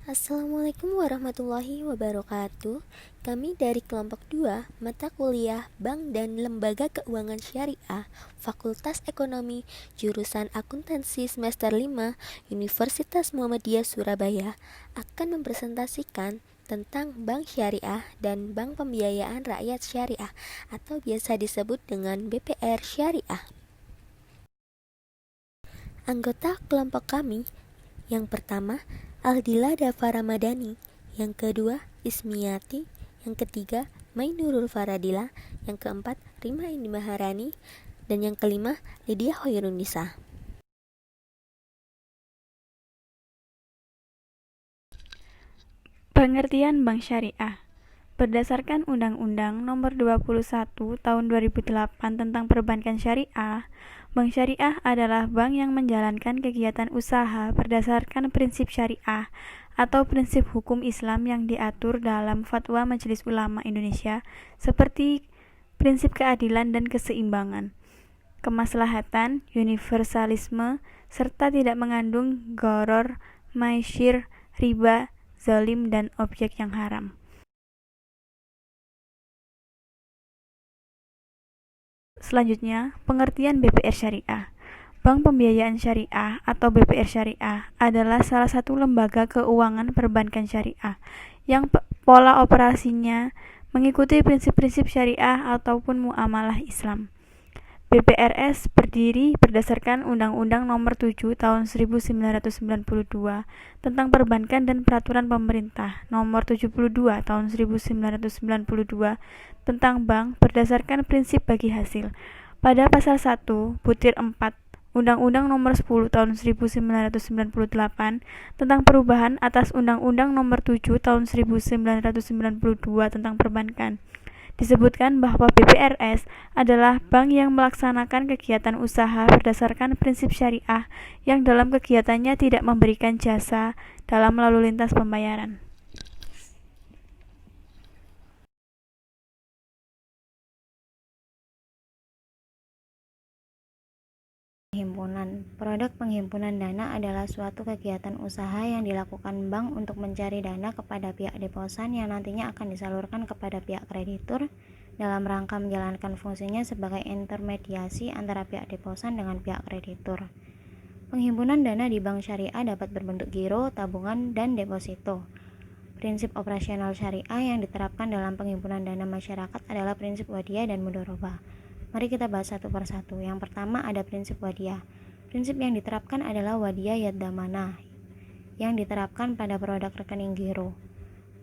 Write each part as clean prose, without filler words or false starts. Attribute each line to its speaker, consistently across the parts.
Speaker 1: Assalamualaikum warahmatullahi wabarakatuh. Kami dari kelompok 2 mata kuliah Bank dan Lembaga Keuangan Syariah, Fakultas Ekonomi, jurusan Akuntansi semester 5, Universitas Muhammadiyah Surabaya akan mempresentasikan tentang Bank Syariah dan Bank Pembiayaan Rakyat Syariah atau biasa disebut dengan BPR Syariah. Anggota kelompok kami yang pertama, Aldila Dafa Ramadhani. Yang kedua, Ismiyati. Yang ketiga, Mainurul Faradila. Yang keempat, Rima Indi Maharani. Dan yang kelima, Lydia Hoirunisa.
Speaker 2: Pengertian Bank Syariah. Berdasarkan Undang-Undang Nomor 21 Tahun 2008 tentang Perbankan Syariah, Bank Syariah adalah bank yang menjalankan kegiatan usaha berdasarkan prinsip syariah atau prinsip hukum Islam yang diatur dalam Fatwa Majelis Ulama Indonesia seperti prinsip keadilan dan keseimbangan, kemaslahatan, universalisme, serta tidak mengandung gharar, maisir, riba, zalim, dan objek yang haram. Selanjutnya, pengertian BPR Syariah. Bank Pembiayaan Syariah atau BPR Syariah adalah salah satu lembaga keuangan perbankan syariah yang pola operasinya mengikuti prinsip-prinsip syariah ataupun muamalah Islam. BPRS berdiri berdasarkan Undang-Undang Nomor 7 Tahun 1992 tentang Perbankan dan Peraturan Pemerintah Nomor 72 Tahun 1992 tentang Bank berdasarkan prinsip bagi hasil. Pada pasal 1 butir 4 Undang-Undang Nomor 10 Tahun 1998 tentang perubahan atas Undang-Undang Nomor 7 Tahun 1992 tentang Perbankan disebutkan bahwa BPRS adalah bank yang melaksanakan kegiatan usaha berdasarkan prinsip syariah yang dalam kegiatannya tidak memberikan jasa dalam lalu lintas pembayaran.
Speaker 3: Penghimpunan. Produk penghimpunan dana adalah suatu kegiatan usaha yang dilakukan bank untuk mencari dana kepada pihak deposan yang nantinya akan disalurkan kepada pihak kreditur dalam rangka menjalankan fungsinya sebagai intermediasi antara pihak deposan dengan pihak kreditur. Penghimpunan dana di bank syariah dapat berbentuk giro, tabungan, dan deposito. Prinsip operasional syariah yang diterapkan dalam penghimpunan dana masyarakat adalah prinsip wadiyah dan mudharabah. Mari kita bahas satu persatu. Yang pertama ada prinsip wadiyah. Prinsip yang diterapkan adalah wadiyah yaddamanah yang diterapkan pada produk rekening giro.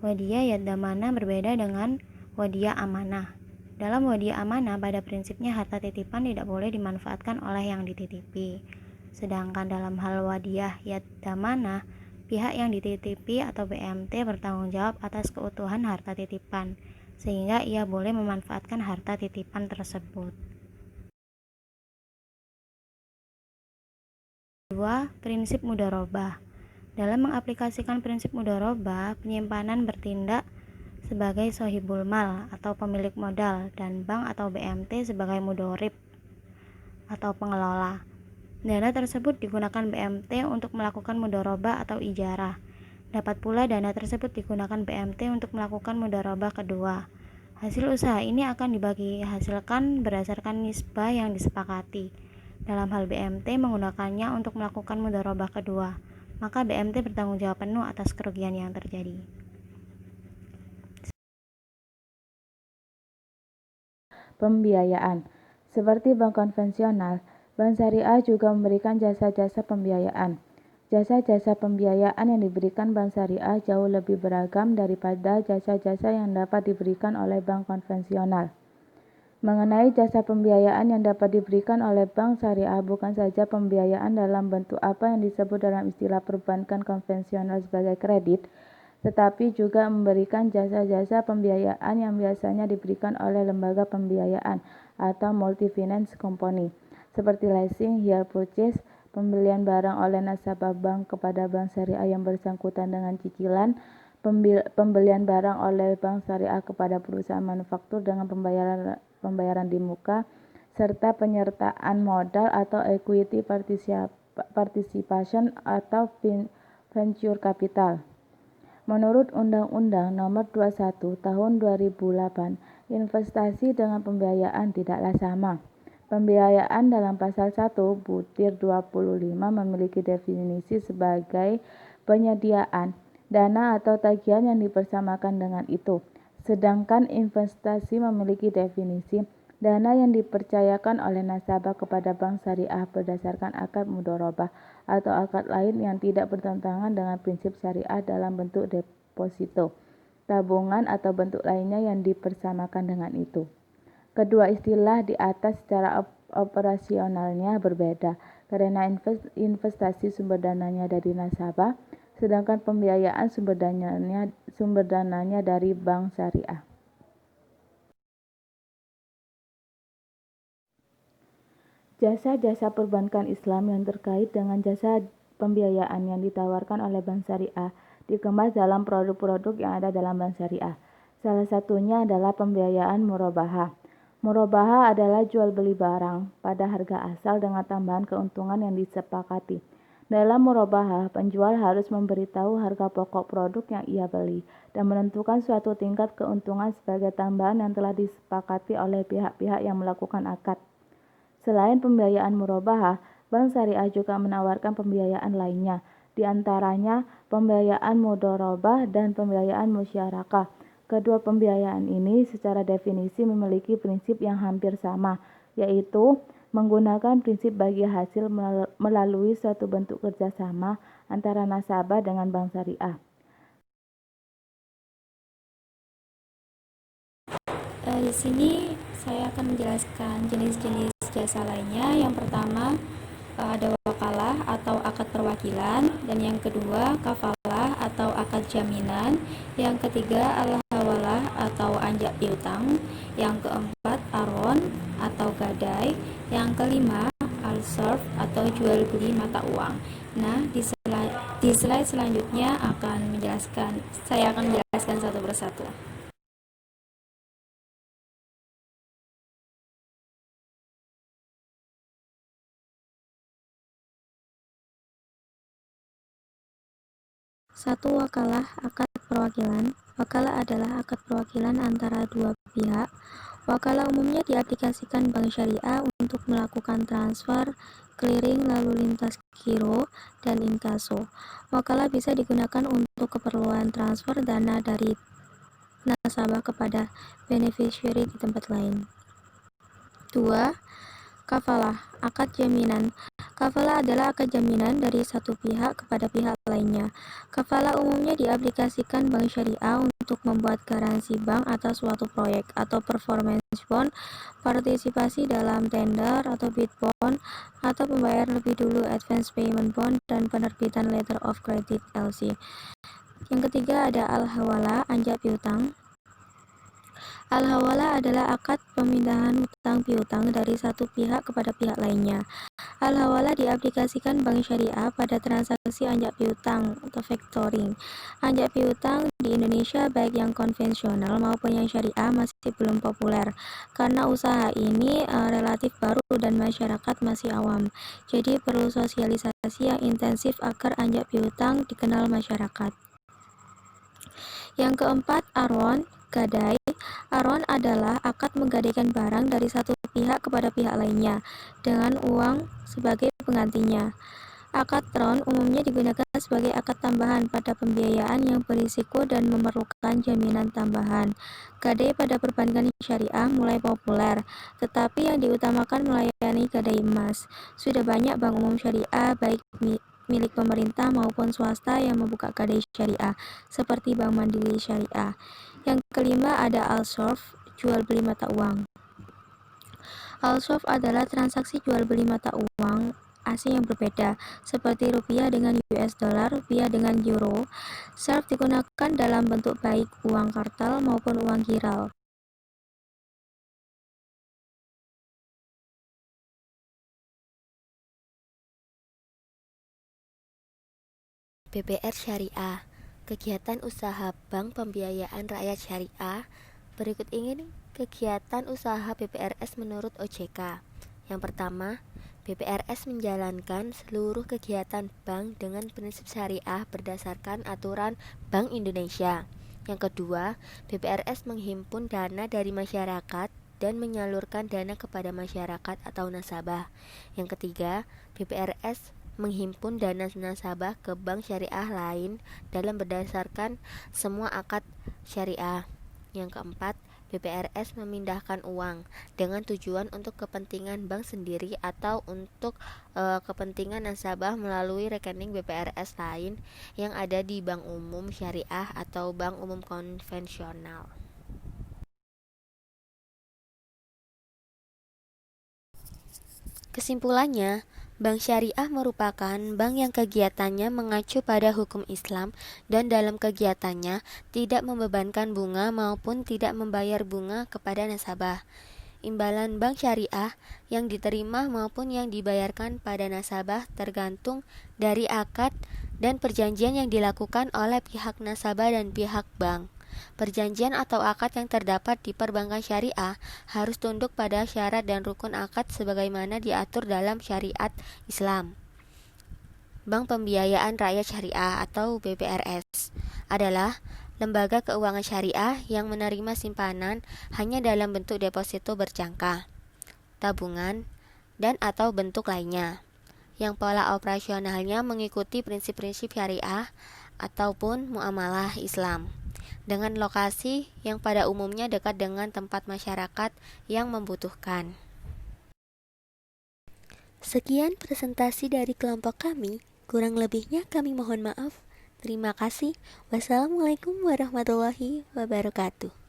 Speaker 3: Wadiyah yaddamanah berbeda dengan wadiyah amanah. Dalam wadiyah amanah pada prinsipnya harta titipan tidak boleh dimanfaatkan oleh yang dititipi. Sedangkan dalam hal wadiyah yaddamanah, pihak yang dititipi atau BMT bertanggung jawab atas keutuhan harta titipan, sehingga ia boleh memanfaatkan harta titipan tersebut. 2. Prinsip mudharabah. Dalam mengaplikasikan prinsip mudharabah, penyimpanan bertindak sebagai sohibul mal atau pemilik modal dan bank atau BMT sebagai mudharib atau pengelola. Dana tersebut digunakan BMT untuk melakukan mudharabah atau ijarah. Dapat pula dana tersebut digunakan BMT untuk melakukan mudharabah kedua. Hasil usaha ini akan dibagi hasilkan berdasarkan nisbah yang disepakati. Dalam hal BMT menggunakannya untuk melakukan mudharabah kedua, maka BMT bertanggung jawab penuh atas kerugian yang terjadi.
Speaker 4: Pembiayaan. Seperti bank konvensional, bank syariah juga memberikan jasa-jasa pembiayaan. Jasa-jasa pembiayaan yang diberikan bank syariah jauh lebih beragam daripada jasa-jasa yang dapat diberikan oleh bank konvensional. Mengenai jasa pembiayaan yang dapat diberikan oleh bank syariah, bukan saja pembiayaan dalam bentuk apa yang disebut dalam istilah perbankan konvensional sebagai kredit, tetapi juga memberikan jasa-jasa pembiayaan yang biasanya diberikan oleh lembaga pembiayaan atau multi-finance company, seperti leasing, hire purchase, pembelian barang oleh nasabah bank kepada bank syariah yang bersangkutan dengan cicilan, pembelian barang oleh bank syariah kepada perusahaan manufaktur dengan pembayaran di muka, serta penyertaan modal atau equity participation atau venture capital. Menurut Undang-Undang Nomor 21 Tahun 2008, investasi dengan pembiayaan tidaklah sama. Pembiayaan dalam pasal 1 butir 25 memiliki definisi sebagai penyediaan dana atau tagihan yang dipersamakan dengan itu. Sedangkan investasi memiliki definisi dana yang dipercayakan oleh nasabah kepada bank syariah berdasarkan akad mudharabah atau akad lain yang tidak bertentangan dengan prinsip syariah dalam bentuk deposito, tabungan atau bentuk lainnya yang dipersamakan dengan itu. Kedua istilah di atas secara operasionalnya berbeda karena investasi sumber dananya dari nasabah, sedangkan pembiayaan sumber dananya dari bank syariah. Jasa-jasa perbankan Islam yang terkait dengan jasa pembiayaan yang ditawarkan oleh bank syariah dikemas dalam produk-produk yang ada dalam bank syariah. Salah satunya adalah pembiayaan murabahah. Murabahah adalah jual beli barang pada harga asal dengan tambahan keuntungan yang disepakati. Dalam murabahah, penjual harus memberitahu harga pokok produk yang ia beli dan menentukan suatu tingkat keuntungan sebagai tambahan yang telah disepakati oleh pihak-pihak yang melakukan akad. Selain pembiayaan murabahah, bank syariah juga menawarkan pembiayaan lainnya, di antaranya pembiayaan mudharabah dan pembiayaan musyarakah. Kedua pembiayaan ini secara definisi memiliki prinsip yang hampir sama, yaitu menggunakan prinsip bagi hasil melalui suatu bentuk kerjasama antara nasabah dengan bank syariah.
Speaker 5: Di sini saya akan menjelaskan jenis-jenis jasa lainnya. Yang pertama ada wakalah atau akad perwakilan, dan yang kedua kafalah atau akad jaminan, yang ketiga al-hawalah atau anjak piutang, yang keempat aron atau gadai, yang kelima al-sarf atau jual beli mata uang. Nah, di slide selanjutnya saya akan menjelaskan satu persatu. Satu, wakalah akad perwakilan. Wakalah adalah akad perwakilan antara dua pihak. Wakalah umumnya diaplikasikan bank syariah untuk melakukan transfer, clearing, lalu lintas giro, dan inkaso. Wakalah bisa digunakan untuk keperluan transfer dana dari nasabah kepada beneficiary di tempat lain. 2. Kafalah, akad jaminan. Kafalah adalah akad jaminan dari satu pihak kepada pihak lainnya. Kafalah umumnya diaplikasikan bank syariah untuk membuat garansi bank atas suatu proyek atau performance bond, partisipasi dalam tender atau bid bond, atau pembayaran lebih dulu advance payment bond, dan penerbitan letter of credit LC. Yang ketiga ada al-hawalah, anjak piutang. Al-hawalah adalah akad pemindahan hutang piutang dari satu pihak kepada pihak lainnya. Al-hawalah diaplikasikan bank syariah pada transaksi anjak piutang atau factoring. Anjak piutang di Indonesia baik yang konvensional maupun yang syariah masih belum populer karena usaha ini relatif baru dan masyarakat masih awam. Jadi perlu sosialisasi yang intensif agar anjak piutang dikenal masyarakat. Yang keempat, aron, gadai. Aron adalah akad menggadaikan barang dari satu pihak kepada pihak lainnya dengan uang sebagai penggantinya. Akad ron umumnya digunakan sebagai akad tambahan pada pembiayaan yang berisiko dan memerlukan jaminan tambahan. Gadai pada perbankan syariah mulai populer, tetapi yang diutamakan melayani gadai emas. Sudah banyak bank umum syariah baik milik pemerintah maupun swasta yang membuka gadai syariah, seperti Bank Mandiri Syariah. Yang kelima ada al-sarf, jual beli mata uang. Al-sarf adalah transaksi jual beli mata uang asing yang berbeda, seperti rupiah dengan US dollar, rupiah dengan euro. Sarf digunakan dalam bentuk baik uang kartal maupun uang giral.
Speaker 1: BPR Syariah, kegiatan usaha bank pembiayaan rakyat syariah. Berikut ini kegiatan usaha BPRS menurut OJK. Yang pertama, BPRS menjalankan seluruh kegiatan bank dengan prinsip syariah berdasarkan aturan Bank Indonesia. Yang kedua, BPRS menghimpun dana dari masyarakat dan menyalurkan dana kepada masyarakat atau nasabah. Yang ketiga, BPRS menghimpun dana nasabah ke bank syariah lain dalam berdasarkan semua akad syariah. Yang keempat, BPRS memindahkan uang dengan tujuan untuk kepentingan bank sendiri atau untuk kepentingan nasabah melalui rekening BPRS lain yang ada di bank umum syariah atau bank umum konvensional. Kesimpulannya, bank syariah merupakan bank yang kegiatannya mengacu pada hukum Islam dan dalam kegiatannya tidak membebankan bunga maupun tidak membayar bunga kepada nasabah. Imbalan bank syariah yang diterima maupun yang dibayarkan pada nasabah tergantung dari akad dan perjanjian yang dilakukan oleh pihak nasabah dan pihak bank. Perjanjian atau akad yang terdapat di perbankan syariah harus tunduk pada syarat dan rukun akad sebagaimana diatur dalam syariat Islam. Bank Pembiayaan Rakyat Syariah atau BPRS adalah lembaga keuangan syariah yang menerima simpanan hanya dalam bentuk deposito berjangka, tabungan, dan atau bentuk lainnya, yang pola operasionalnya mengikuti prinsip-prinsip syariah ataupun muamalah Islam, dengan lokasi yang pada umumnya dekat dengan tempat masyarakat yang membutuhkan. Sekian presentasi dari kelompok kami, kurang lebihnya kami mohon maaf. Terima kasih. Wassalamualaikum warahmatullahi wabarakatuh.